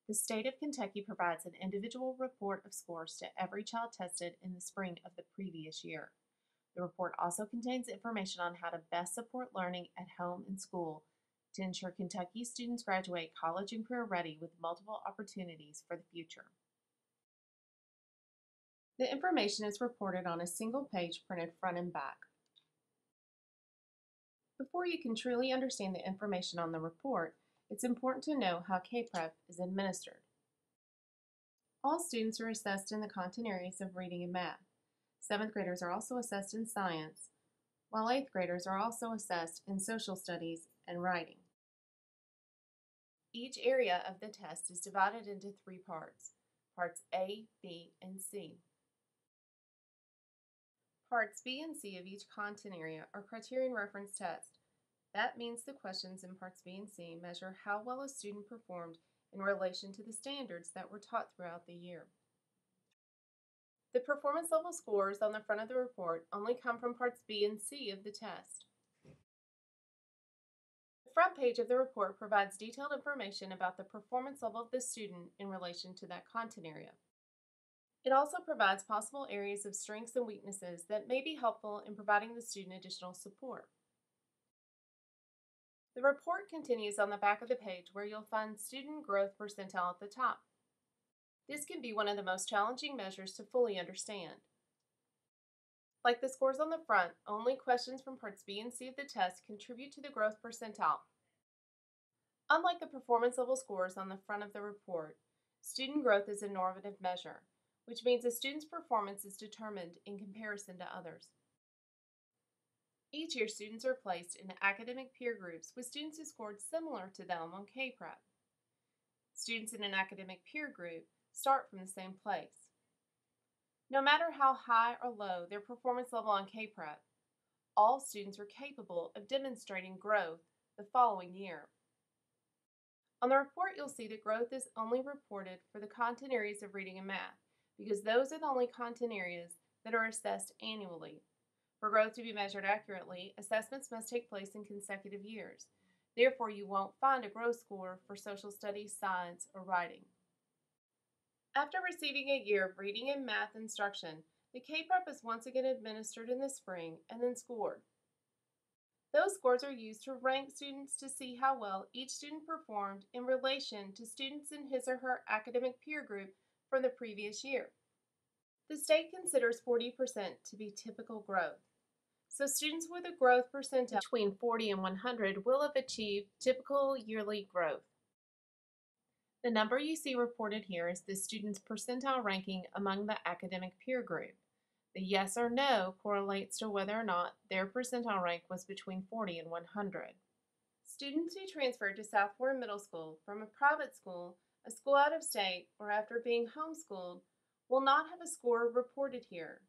The state of Kentucky provides an individual report of scores to every child tested in the spring of the previous year. The report also contains information on how to best support learning at home and school to ensure Kentucky students graduate college and career ready with multiple opportunities for the future. The information is reported on a single page printed front and back. Before you can truly understand the information on the report, it's important to know how K-Prep is administered. All students are assessed in the content areas of reading and math. 7th graders are also assessed in science, while 8th graders are also assessed in social studies and writing. Each area of the test is divided into 3 parts, parts A, B, and C. Parts B and C of each content area are criterion reference tests. That means the questions in parts B and C measure how well a student performed in relation to the standards that were taught throughout the year. The performance level scores on the front of the report only come from parts B and C of the test. The front page of the report provides detailed information about the performance level of the student in relation to that content area. It also provides possible areas of strengths and weaknesses that may be helpful in providing the student additional support. The report continues on the back of the page where you'll find student growth percentile at the top. This can be one of the most challenging measures to fully understand. Like the scores on the front, only questions from parts B and C of the test contribute to the growth percentile. Unlike the performance level scores on the front of the report, student growth is a normative measure, which means a student's performance is determined in comparison to others. Each year, students are placed in academic peer groups with students who scored similar to them on K-Prep. Students in an academic peer group start from the same place. No matter how high or low their performance level on K-Prep, all students are capable of demonstrating growth the following year. On the report, you'll see that growth is only reported for the content areas of reading and math, because those are the only content areas that are assessed annually. For growth to be measured accurately, assessments must take place in consecutive years. Therefore, you won't find a growth score for social studies, science, or writing. After receiving a year of reading and math instruction, the K-Prep is once again administered in the spring and then scored. Those scores are used to rank students to see how well each student performed in relation to students in his or her academic peer group from the previous year. The state considers 40% to be typical growth. So students with a growth percentile between 40 and 100 will have achieved typical yearly growth. The number you see reported here is the student's percentile ranking among the academic peer group. The yes or no correlates to whether or not their percentile rank was between 40 and 100. Students who transferred to South Warren Middle School from a private school, a school out of state, or after being homeschooled will not have a score reported here.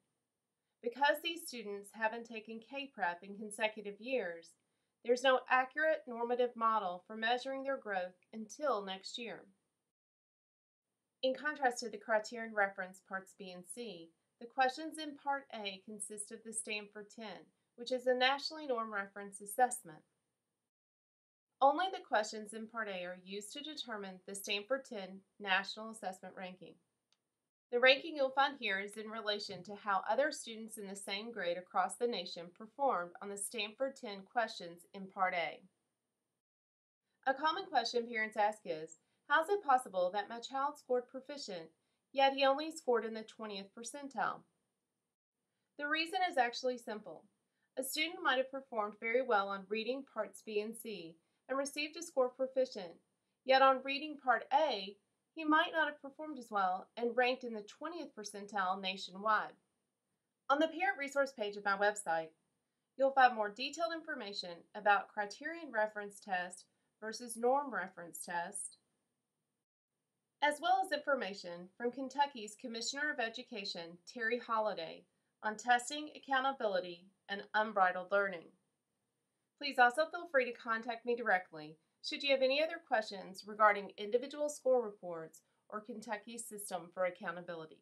Because these students haven't taken K-Prep in consecutive years, there's no accurate normative model for measuring their growth until next year. In contrast to the criterion reference parts B and C, the questions in Part A consist of the Stanford 10, which is a nationally normed reference assessment. Only the questions in Part A are used to determine the Stanford 10 National Assessment Ranking. The ranking you'll find here is in relation to how other students in the same grade across the nation performed on the Stanford 10 questions in Part A. A common question parents ask is, how is it possible that my child scored proficient, yet he only scored in the 20th percentile? The reason is actually simple. A student might have performed very well on reading parts B and C and received a score proficient, yet on reading Part A, he might not have performed as well and ranked in the 20th percentile nationwide. On the parent resource page of my website, you'll find more detailed information about criterion reference test versus norm reference test, as well as information from Kentucky's Commissioner of Education, Terry Holliday, on testing, accountability, and unbridled learning. Please also feel free to contact me directly should you have any other questions regarding individual score reports or Kentucky's system for accountability.